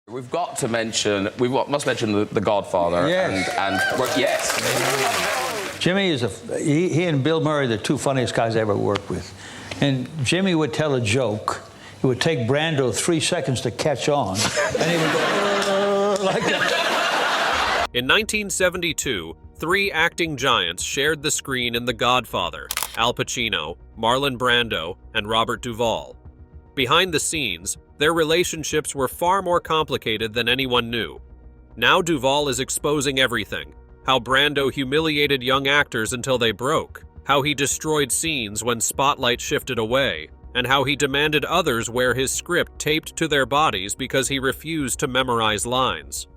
We've got to mention, must mention the Godfather. Yes. Well, yes. Jimmy is he and Bill Murray, the two funniest guys I ever worked with. And Jimmy would tell a joke. It would take Brando 3 seconds to catch on. And he would go, like that. In 1972, 3 acting giants shared the screen in The Godfather: Al Pacino, Marlon Brando, and Robert Duvall. Behind the scenes, their relationships were far more complicated than anyone knew. Now Duvall is exposing everything: how Brando humiliated young actors until they broke, how he destroyed scenes when spotlight shifted away, and how he demanded others wear his script taped to their bodies because he refused to memorize lines.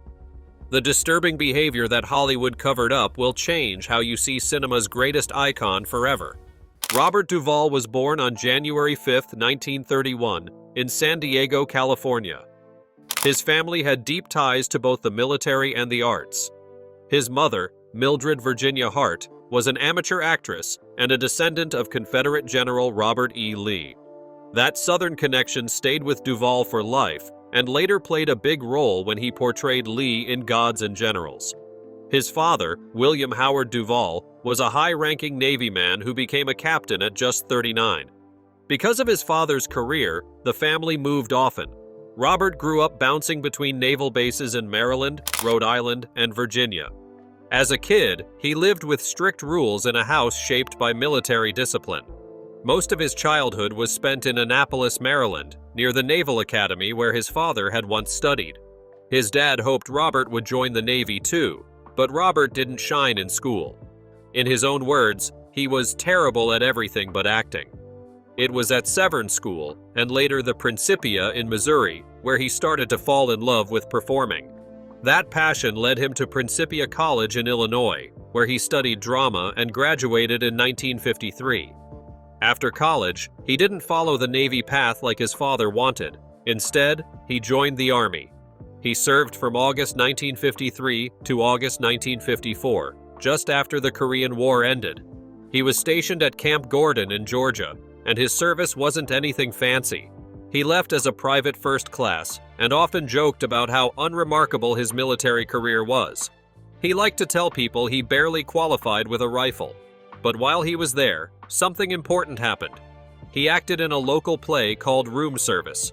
The disturbing behavior that Hollywood covered up will change how you see cinema's greatest icon forever. Robert Duvall was born on January 5, 1931, in San Diego, California. His family had deep ties to both the military and the arts. His mother, Mildred Virginia Hart, was an amateur actress and a descendant of Confederate General Robert E. Lee. That Southern connection stayed with Duvall for life and later played a big role when he portrayed Lee in Gods and Generals. His father, William Howard Duvall, was a high-ranking Navy man who became a captain at just 39. Because of his father's career, the family moved often. Robert grew up bouncing between naval bases in Maryland, Rhode Island, and Virginia. As a kid, he lived with strict rules in a house shaped by military discipline. Most of his childhood was spent in Annapolis, Maryland, near the Naval Academy where his father had once studied. His dad hoped Robert would join the Navy too, but Robert didn't shine in school. In his own words, he was terrible at everything but acting. It was at Severn School, and later the Principia in Missouri, where he started to fall in love with performing. That passion led him to Principia College in Illinois, where he studied drama and graduated in 1953. After college, he didn't follow the Navy path like his father wanted. Instead, he joined the Army. He served from August 1953 to August 1954, just after the Korean War ended. He was stationed at Camp Gordon in Georgia, and his service wasn't anything fancy. He left as a private first class and often joked about how unremarkable his military career was. He liked to tell people he barely qualified with a rifle. But while he was there, something important happened. He acted in a local play called Room Service.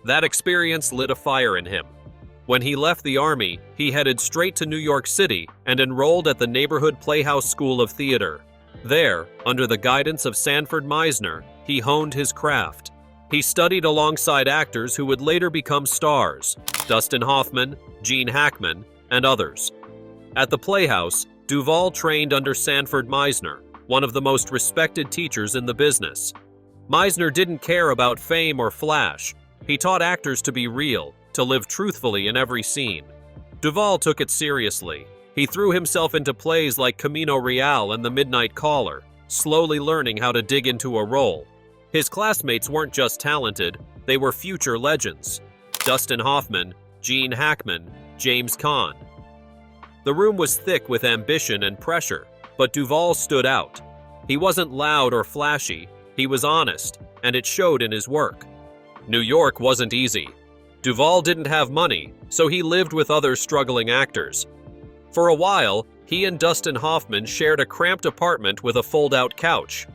That experience lit a fire in him. When he left the Army, he headed straight to New York City and enrolled at the neighborhood Playhouse School of Theater. There, under the guidance of Sanford Meisner, he honed his craft. He studied alongside actors who would later become stars: Dustin Hoffman, Gene Hackman, and others. At the Playhouse, Duvall trained under Sanford Meisner, one of the most respected teachers in the business. Meisner didn't care about fame or flash. He taught actors to be real, to live truthfully in every scene. Duvall took it seriously. He threw himself into plays like Camino Real and The Midnight Caller, slowly learning how to dig into a role. His classmates weren't just talented, they were future legends: Dustin Hoffman, Gene Hackman, James Caan. The room was thick with ambition and pressure, but Duvall stood out. He wasn't loud or flashy, he was honest, and it showed in his work. New York wasn't easy. Duvall didn't have money, so he lived with other struggling actors. For a while, he and Dustin Hoffman shared a cramped apartment with a fold-out couch.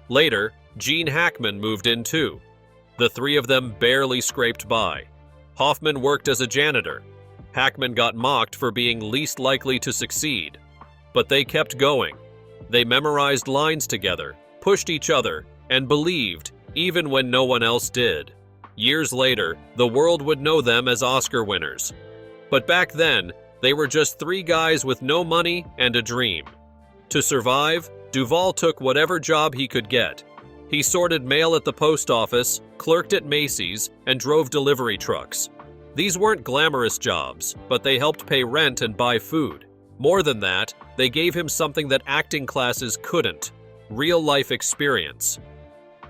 Later, Gene Hackman moved in too. The three of them barely scraped by. Hoffman worked as a janitor. Hackman got mocked for being least likely to succeed. But they kept going. They memorized lines together, pushed each other, and believed, even when no one else did. Years later, the world would know them as Oscar winners. But back then, they were just 3 guys with no money and a dream. To survive, Duvall took whatever job he could get. He sorted mail at the post office, clerked at Macy's, and drove delivery trucks. These weren't glamorous jobs, but they helped pay rent and buy food. More than that, they gave him something that acting classes couldn't: real-life experience.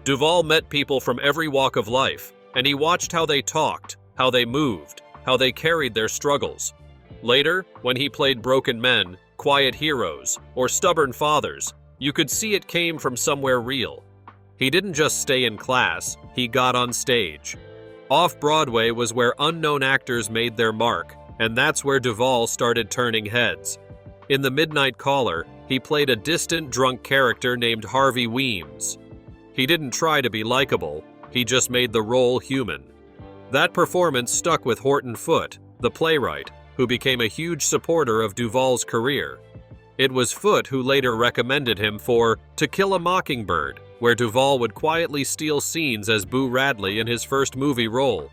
Duvall met people from every walk of life, and he watched how they talked, how they moved, how they carried their struggles. Later, when he played broken men, quiet heroes, or stubborn fathers, you could see it came from somewhere real. He didn't just stay in class, he got on stage. Off-Broadway was where unknown actors made their mark, and that's where Duvall started turning heads. In The Midnight Caller, he played a distant, drunk character named Harvey Weems. He didn't try to be likable, he just made the role human. That performance stuck with Horton Foote, the playwright, who became a huge supporter of Duvall's career. It was Foote who later recommended him for To Kill a Mockingbird, where Duvall would quietly steal scenes as Boo Radley in his first movie role.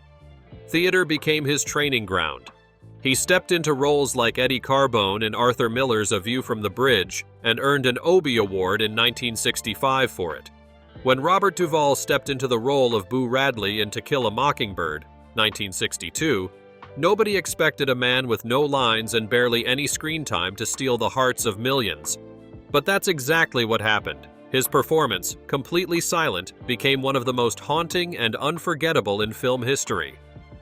Theater became his training ground. He stepped into roles like Eddie Carbone in Arthur Miller's A View from the Bridge and earned an Obie Award in 1965 for it. When Robert Duvall stepped into the role of Boo Radley in To Kill a Mockingbird, 1962, nobody expected a man with no lines and barely any screen time to steal the hearts of millions. But that's exactly what happened. His performance, completely silent, became one of the most haunting and unforgettable in film history.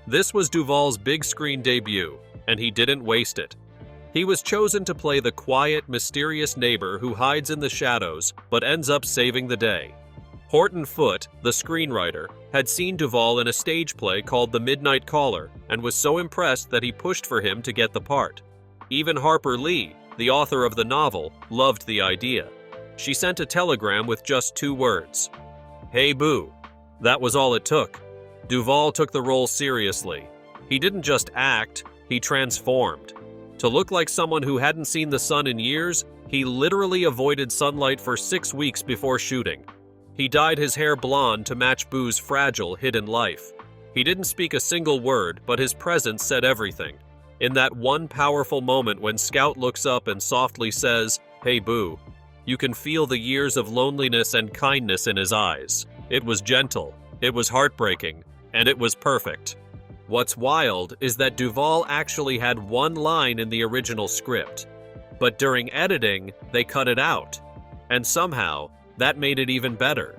This was Duvall's big screen debut, and he didn't waste it. He was chosen to play the quiet, mysterious neighbor who hides in the shadows but ends up saving the day. Horton Foote, the screenwriter, had seen Duvall in a stage play called The Midnight Caller and was so impressed that he pushed for him to get the part. Even Harper Lee, the author of the novel, loved the idea. She sent a telegram with just 2 words. "Hey Boo." That was all it took. Duvall took the role seriously. He didn't just act, he transformed. To look like someone who hadn't seen the sun in years, he literally avoided sunlight for 6 weeks before shooting. He dyed his hair blonde to match Boo's fragile, hidden life. He didn't speak a single word, but his presence said everything. In that one powerful moment when Scout looks up and softly says, "Hey Boo," you can feel the years of loneliness and kindness in his eyes. It was gentle, it was heartbreaking, and it was perfect. What's wild is that Duvall actually had one line in the original script, but during editing, they cut it out. And somehow, that made it even better.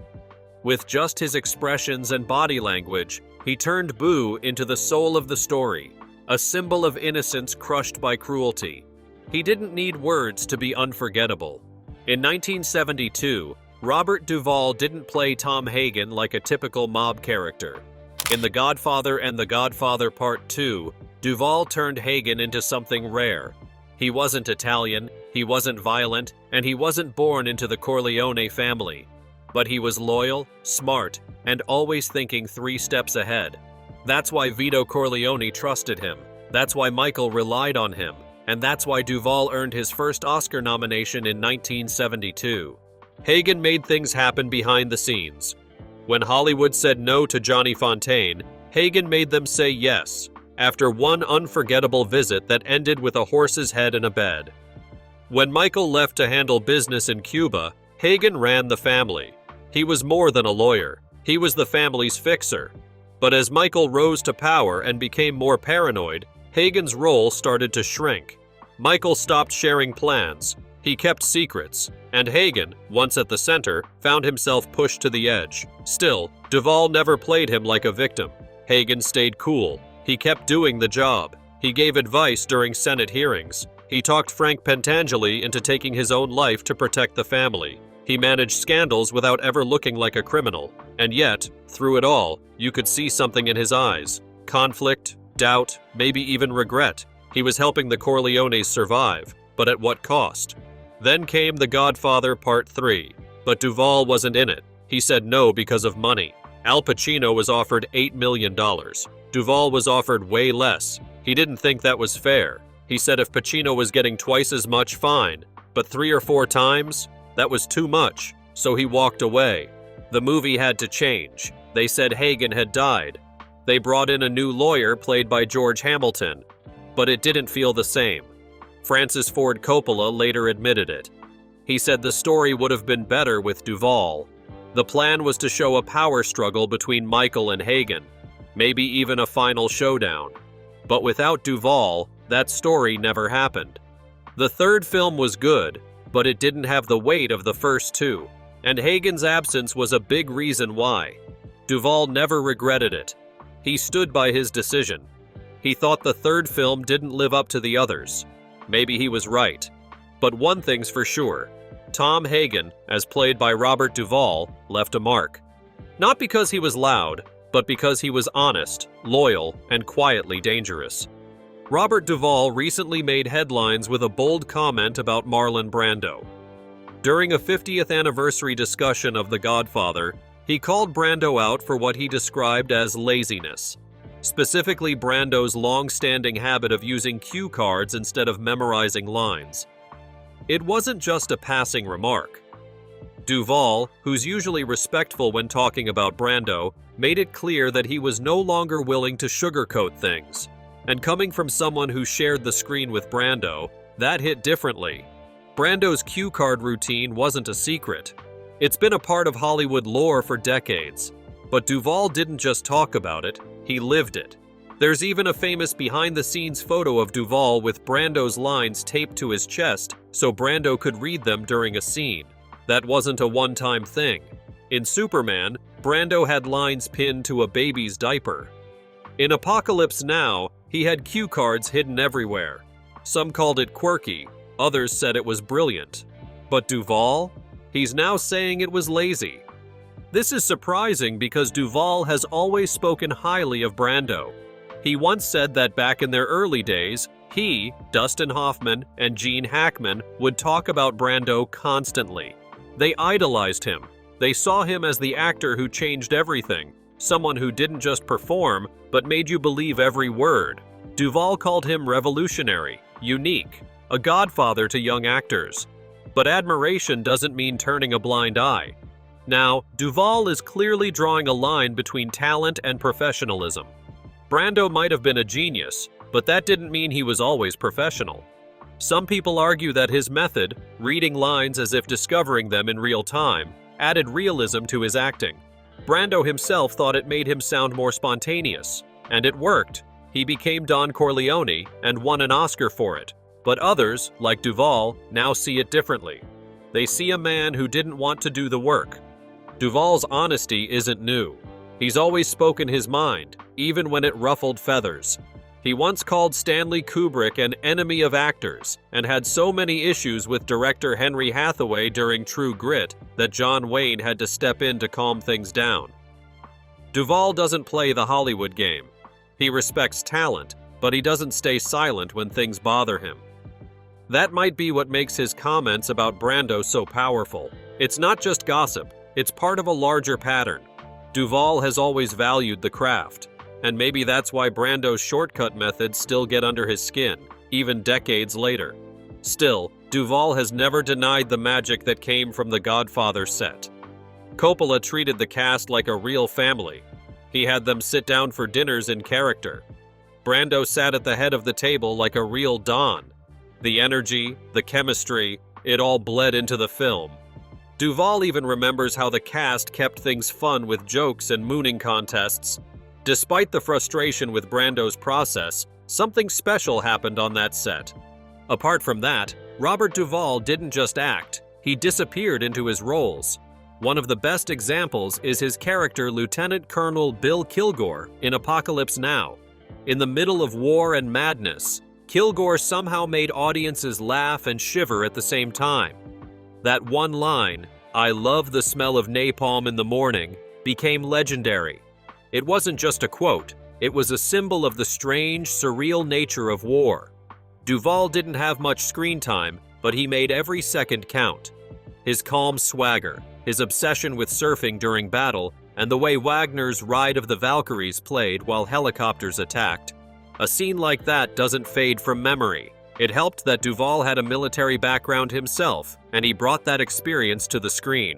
With just his expressions and body language, he turned Boo into the soul of the story, a symbol of innocence crushed by cruelty. He didn't need words to be unforgettable. In 1972, Robert Duvall didn't play Tom Hagen like a typical mob character. In The Godfather and The Godfather Part 2, Duvall turned Hagen into something rare. He wasn't Italian, he wasn't violent, and he wasn't born into the Corleone family. But he was loyal, smart, and always thinking 3 steps ahead. That's why Vito Corleone trusted him. That's why Michael relied on him. And that's why Duvall earned his first Oscar nomination in 1972. Hagen made things happen behind the scenes. When Hollywood said no to Johnny Fontaine, Hagen made them say yes, after one unforgettable visit that ended with a horse's head in a bed. When Michael left to handle business in Cuba, Hagen ran the family. He was more than a lawyer. He was the family's fixer. But as Michael rose to power and became more paranoid, Hagen's role started to shrink. Michael stopped sharing plans. He kept secrets. And Hagen, once at the center, found himself pushed to the edge. Still, Duvall never played him like a victim. Hagen stayed cool. He kept doing the job. He gave advice during Senate hearings. He talked Frank Pentangeli into taking his own life to protect the family. He managed scandals without ever looking like a criminal. And yet, through it all, you could see something in his eyes. Conflict, doubt, maybe even regret. He was helping the Corleones survive, but at what cost? Then came The Godfather Part 3, but Duvall wasn't in it. He said no because of money. Al Pacino was offered $8 million. Duvall was offered way less. He didn't think that was fair. He said if Pacino was getting twice as much, fine, but 3 or 4 times? That was too much, so he walked away. The movie had to change. They said Hagen had died. They brought in a new lawyer played by George Hamilton, but it didn't feel the same. Francis Ford Coppola later admitted it. He said the story would have been better with Duvall. The plan was to show a power struggle between Michael and Hagen, maybe even a final showdown. But without Duvall, that story never happened. The third film was good, but it didn't have the weight of the first 2, and Hagen's absence was a big reason why. Duvall never regretted it. He stood by his decision. He thought the third film didn't live up to the others. Maybe he was right. But one thing's for sure. Tom Hagen, as played by Robert Duvall, left a mark. Not because he was loud, but because he was honest, loyal, and quietly dangerous. Robert Duvall recently made headlines with a bold comment about Marlon Brando. During a 50th anniversary discussion of The Godfather, he called Brando out for what he described as laziness, specifically Brando's long-standing habit of using cue cards instead of memorizing lines. It wasn't just a passing remark. Duvall, who's usually respectful when talking about Brando, made it clear that he was no longer willing to sugarcoat things. And coming from someone who shared the screen with Brando, that hit differently. Brando's cue card routine wasn't a secret. It's been a part of Hollywood lore for decades. But Duvall didn't just talk about it, he lived it. There's even a famous behind-the-scenes photo of Duvall with Brando's lines taped to his chest so Brando could read them during a scene. That wasn't a one-time thing. In Superman, Brando had lines pinned to a baby's diaper. In Apocalypse Now, he had cue cards hidden everywhere. Some called it quirky, others said it was brilliant. But Duvall? He's now saying it was lazy. This is surprising because Duvall has always spoken highly of Brando. He once said that back in their early days, he, Dustin Hoffman, and Gene Hackman would talk about Brando constantly. They idolized him. They saw him as the actor who changed everything, someone who didn't just perform, but made you believe every word. Duvall called him revolutionary, unique, a godfather to young actors. But admiration doesn't mean turning a blind eye. Now, Duvall is clearly drawing a line between talent and professionalism. Brando might have been a genius, but that didn't mean he was always professional. Some people argue that his method, reading lines as if discovering them in real time, added realism to his acting. Brando himself thought it made him sound more spontaneous, and it worked. He became Don Corleone and won an Oscar for it. But others, like Duvall, now see it differently. They see a man who didn't want to do the work. Duvall's honesty isn't new. He's always spoken his mind, even when it ruffled feathers. He once called Stanley Kubrick an enemy of actors and had so many issues with director Henry Hathaway during True Grit that John Wayne had to step in to calm things down. Duvall doesn't play the Hollywood game. He respects talent, but he doesn't stay silent when things bother him. That might be what makes his comments about Brando so powerful. It's not just gossip, it's part of a larger pattern. Duvall has always valued the craft. And maybe that's why Brando's shortcut methods still get under his skin, even decades later. Still, Duvall has never denied the magic that came from the Godfather set. Coppola treated the cast like a real family. He had them sit down for dinners in character. Brando sat at the head of the table like a real Don. The energy, the chemistry, it all bled into the film. Duvall even remembers how the cast kept things fun with jokes and mooning contests. Despite the frustration with Brando's process, something special happened on that set. Apart from that, Robert Duvall didn't just act, he disappeared into his roles. One of the best examples is his character Lieutenant Colonel Bill Kilgore in Apocalypse Now. In the middle of war and madness, Kilgore somehow made audiences laugh and shiver at the same time. That one line, "I love the smell of napalm in the morning," became legendary. It wasn't just a quote, it was a symbol of the strange, surreal nature of war. Duvall didn't have much screen time, but he made every second count. His calm swagger, his obsession with surfing during battle, and the way Wagner's Ride of the Valkyries played while helicopters attacked. A scene like that doesn't fade from memory. It helped that Duvall had a military background himself, and he brought that experience to the screen.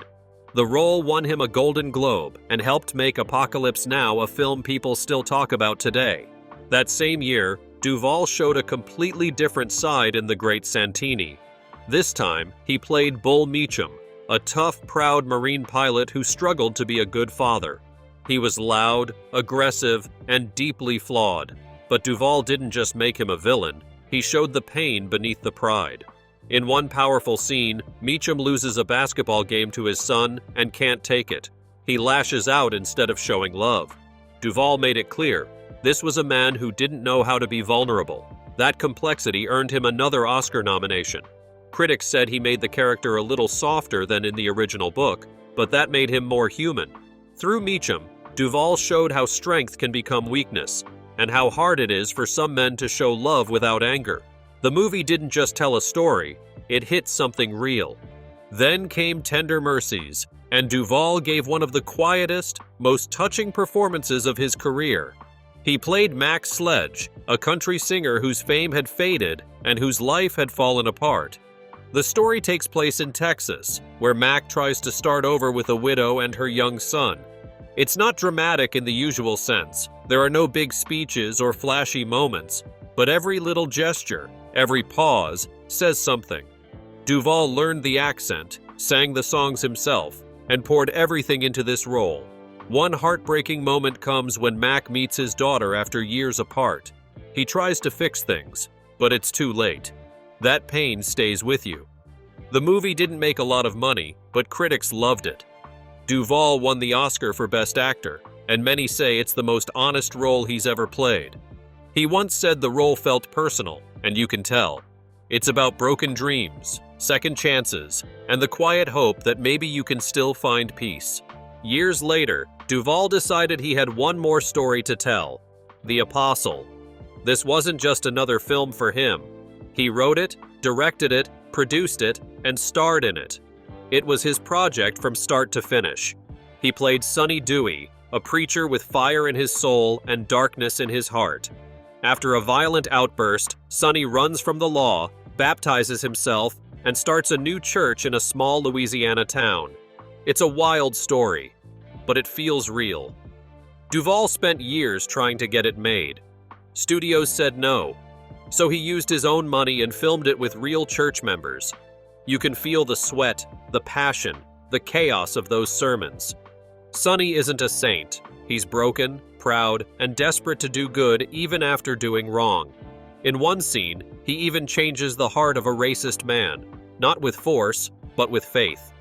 The role won him a Golden Globe and helped make Apocalypse Now a film people still talk about today. That same year, Duvall showed a completely different side in The Great Santini. This time, he played Bull Meacham, a tough, proud Marine pilot who struggled to be a good father. He was loud, aggressive, and deeply flawed. But Duvall didn't just make him a villain, he showed the pain beneath the pride. In one powerful scene, Meacham loses a basketball game to his son and can't take it. He lashes out instead of showing love. Duvall made it clear, this was a man who didn't know how to be vulnerable. That complexity earned him another Oscar nomination. Critics said he made the character a little softer than in the original book, but that made him more human. Through Meacham, Duvall showed how strength can become weakness, and how hard it is for some men to show love without anger. The movie didn't just tell a story, it hit something real. Then came Tender Mercies, and Duvall gave one of the quietest, most touching performances of his career. He played Mac Sledge, a country singer whose fame had faded and whose life had fallen apart. The story takes place in Texas, where Mac tries to start over with a widow and her young son. It's not dramatic in the usual sense. There are no big speeches or flashy moments, but every little gesture, every pause, says something. Duvall learned the accent, sang the songs himself, and poured everything into this role. One heartbreaking moment comes when Mac meets his daughter after years apart. He tries to fix things, but it's too late. That pain stays with you. The movie didn't make a lot of money, but critics loved it. Duvall won the Oscar for Best Actor, and many say it's the most honest role he's ever played. He once said the role felt personal, and you can tell. It's about broken dreams, second chances, and the quiet hope that maybe you can still find peace. Years later, Duvall decided he had one more story to tell, The Apostle. This wasn't just another film for him. He wrote it, directed it, produced it, and starred in it. It was his project from start to finish. He played Sonny Dewey, a preacher with fire in his soul and darkness in his heart. After a violent outburst, Sonny runs from the law, baptizes himself, and starts a new church in a small Louisiana town. It's a wild story, but it feels real. Duvall spent years trying to get it made. Studios said no, so he used his own money and filmed it with real church members. You can feel the sweat, the passion, the chaos of those sermons. Sonny isn't a saint. He's broken, proud, and desperate to do good even after doing wrong. In one scene, he even changes the heart of a racist man, not with force, but with faith.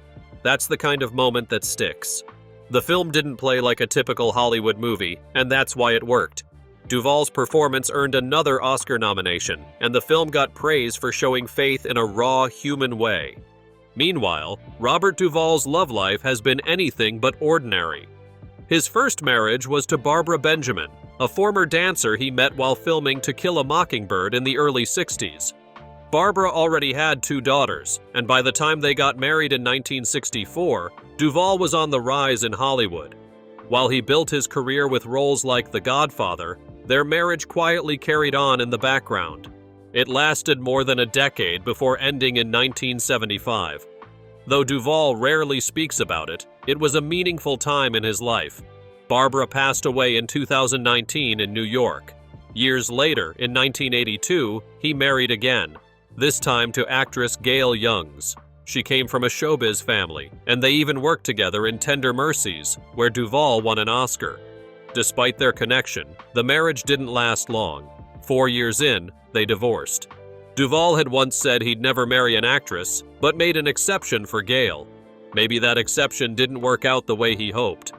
That's the kind of moment that sticks. The film didn't play like a typical Hollywood movie, and that's why it worked. Duvall's performance earned another Oscar nomination, and the film got praise for showing faith in a raw, human way. Meanwhile, Robert Duvall's love life has been anything but ordinary. His first marriage was to Barbara Benjamin, a former dancer he met while filming To Kill a Mockingbird in the early 60s. Barbara already had 2 daughters, and by the time they got married in 1964, Duvall was on the rise in Hollywood. While he built his career with roles like The Godfather, their marriage quietly carried on in the background. It lasted more than a decade before ending in 1975. Though Duvall rarely speaks about it, it was a meaningful time in his life. Barbara passed away in 2019 in New York. Years later, in 1982, he married again, this time to actress Gail Youngs. She came from a showbiz family, and they even worked together in Tender Mercies, where Duvall won an Oscar. Despite their connection, the marriage didn't last long. 4 years in, they divorced. Duvall had once said he'd never marry an actress, but made an exception for Gail. Maybe that exception didn't work out the way he hoped.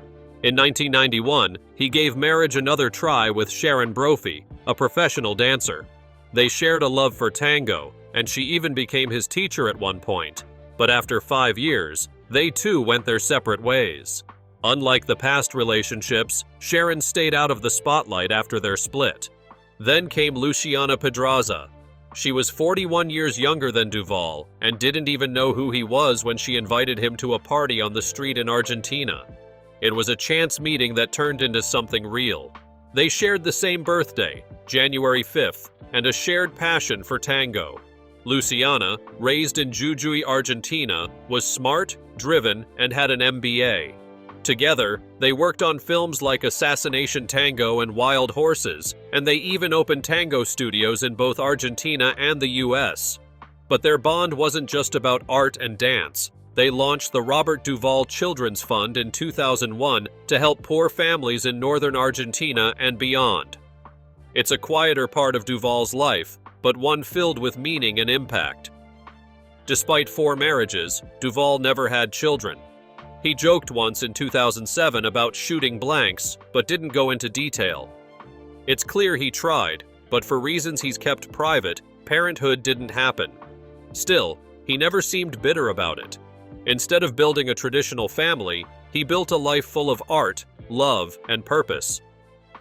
In 1991, he gave marriage another try with Sharon Brophy, a professional dancer. They shared a love for tango, and she even became his teacher at one point. But after 5 years, they too went their separate ways. Unlike the past relationships, Sharon stayed out of the spotlight after their split. Then came Luciana Pedraza. She was 41 years younger than Duvall and didn't even know who he was when she invited him to a party on the street in Argentina. It was a chance meeting that turned into something real. They shared the same birthday, January 5th, and a shared passion for tango. Luciana, raised in Jujuy, Argentina, was smart, driven, and had an MBA. Together, they worked on films like Assassination Tango and Wild Horses, and they even opened tango studios in both Argentina and the US. But their bond wasn't just about art and dance. They launched the Robert Duvall Children's Fund in 2001 to help poor families in northern Argentina and beyond. It's a quieter part of Duvall's life, but one filled with meaning and impact. Despite 4 marriages, Duvall never had children. He joked once in 2007 about shooting blanks, but didn't go into detail. It's clear he tried, but for reasons he's kept private, parenthood didn't happen. Still, he never seemed bitter about it. Instead of building a traditional family, he built a life full of art, love, and purpose.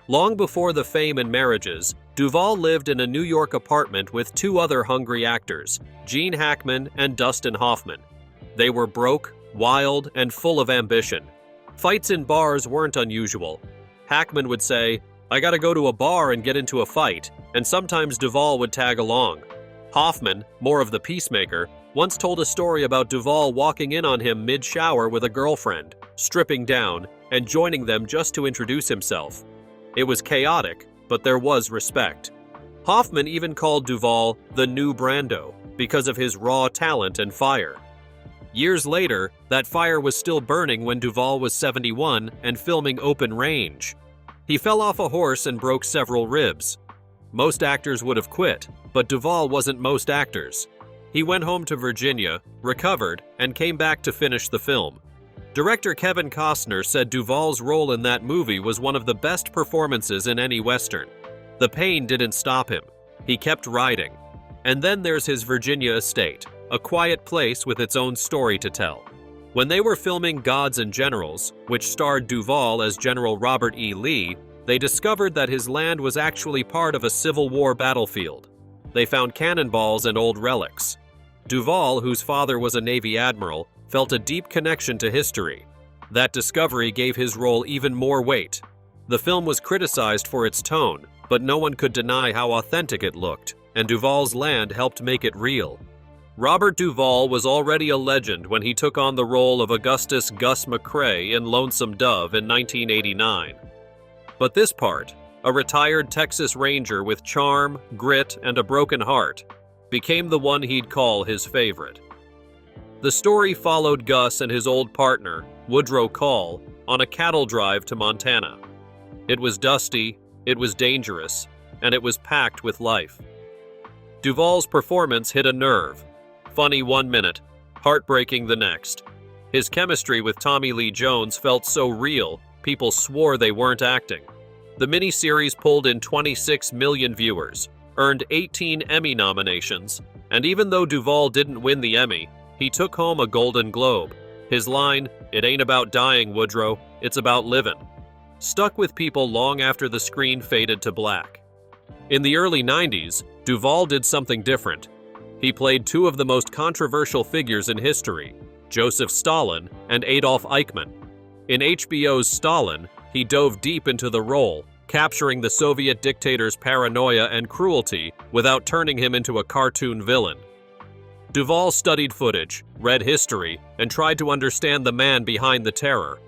Long before the fame and marriages, Duvall lived in a New York apartment with two other hungry actors, Gene Hackman and Dustin Hoffman. They were broke, wild, and full of ambition. Fights in bars weren't unusual. Hackman would say, "I gotta go to a bar and get into a fight," and sometimes Duvall would tag along. Hoffman, more of the peacemaker, once told a story about Duvall walking in on him mid-shower with a girlfriend, stripping down, and joining them just to introduce himself. It was chaotic, but there was respect. Hoffman even called Duvall the new Brando because of his raw talent and fire. Years later, that fire was still burning when Duvall was 71 and filming Open Range. He fell off a horse and broke several ribs. Most actors would have quit, but Duvall wasn't most actors. He went home to Virginia, recovered, and came back to finish the film. Director Kevin Costner said Duvall's role in that movie was one of the best performances in any Western. The pain didn't stop him. He kept writing. And then there's his Virginia estate, a quiet place with its own story to tell. When they were filming Gods and Generals, which starred Duvall as General Robert E. Lee, they discovered that his land was actually part of a Civil War battlefield. They found cannonballs and old relics. Duvall, whose father was a Navy admiral, felt a deep connection to history. That discovery gave his role even more weight. The film was criticized for its tone, but no one could deny how authentic it looked, and Duvall's land helped make it real. Robert Duvall was already a legend when he took on the role of Augustus Gus McCrae in Lonesome Dove in 1989. But this part, a retired Texas Ranger with charm, grit, and a broken heart, became the one he'd call his favorite. The story followed Gus and his old partner, Woodrow Call, on a cattle drive to Montana. It was dusty, it was dangerous, and it was packed with life. Duvall's performance hit a nerve. Funny 1 minute, heartbreaking the next. His chemistry with Tommy Lee Jones felt so real, people swore they weren't acting. The miniseries pulled in 26 million viewers, earned 18 Emmy nominations, and even though Duvall didn't win the Emmy, he took home a Golden Globe. His line, "It ain't about dying, Woodrow, it's about living," stuck with people long after the screen faded to black. In the early 90s, Duvall did something different. He played two of the most controversial figures in history, Joseph Stalin and Adolf Eichmann. In HBO's Stalin, he dove deep into the role, capturing the Soviet dictator's paranoia and cruelty without turning him into a cartoon villain. Duvall studied footage, read history, and tried to understand the man behind the terror.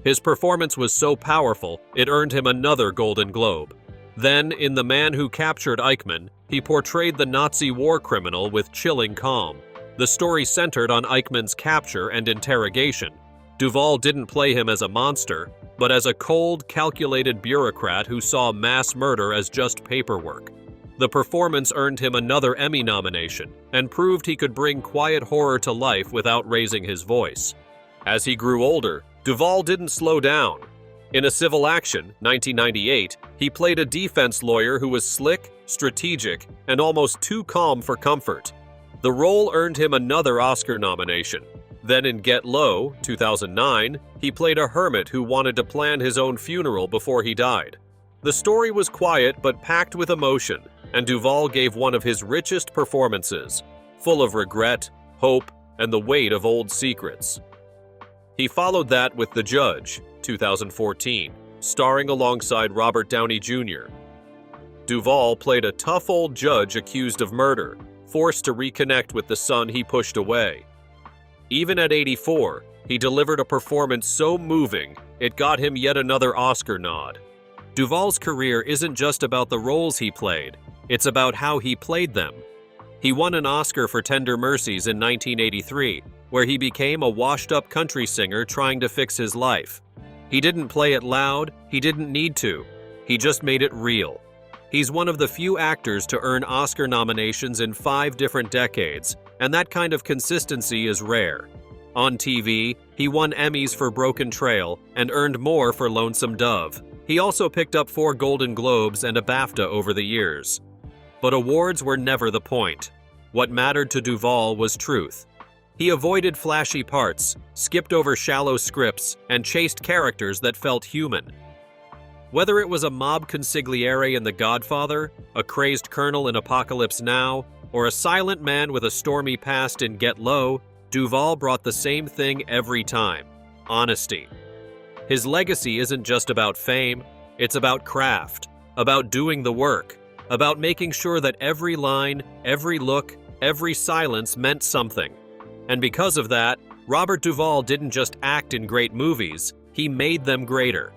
His performance was so powerful, it earned him another Golden Globe. Then, in The Man Who Captured Eichmann, he portrayed the Nazi war criminal with chilling calm. The story centered on Eichmann's capture and interrogation. Duvall didn't play him as a monster, but as a cold, calculated bureaucrat who saw mass murder as just paperwork. The performance earned him another Emmy nomination and proved he could bring quiet horror to life without raising his voice. As he grew older, Duvall didn't slow down. In A Civil Action, 1998, he played a defense lawyer who was slick, strategic, and almost too calm for comfort. The role earned him another Oscar nomination. Then in Get Low, 2009, he played a hermit who wanted to plan his own funeral before he died. The story was quiet but packed with emotion, and Duvall gave one of his richest performances, full of regret, hope, and the weight of old secrets. He followed that with The Judge, 2014, starring alongside Robert Downey Jr. Duvall played a tough old judge accused of murder, forced to reconnect with the son he pushed away. Even at 84, he delivered a performance so moving, it got him yet another Oscar nod. Duvall's career isn't just about the roles he played, it's about how he played them. He won an Oscar for Tender Mercies in 1983, where he became a washed-up country singer trying to fix his life. He didn't play it loud, he didn't need to. He just made it real. He's one of the few actors to earn Oscar nominations in 5 different decades, and that kind of consistency is rare. On TV, he won Emmys for Broken Trail and earned more for Lonesome Dove. He also picked up 4 Golden Globes and a BAFTA over the years. But awards were never the point. What mattered to Duvall was truth. He avoided flashy parts, skipped over shallow scripts, and chased characters that felt human. Whether it was a mob consigliere in The Godfather, a crazed colonel in Apocalypse Now, or a silent man with a stormy past in Get Low, Duvall brought the same thing every time: honesty. His legacy isn't just about fame, it's about craft, about doing the work, about making sure that every line, every look, every silence meant something. And because of that, Robert Duvall didn't just act in great movies, he made them greater.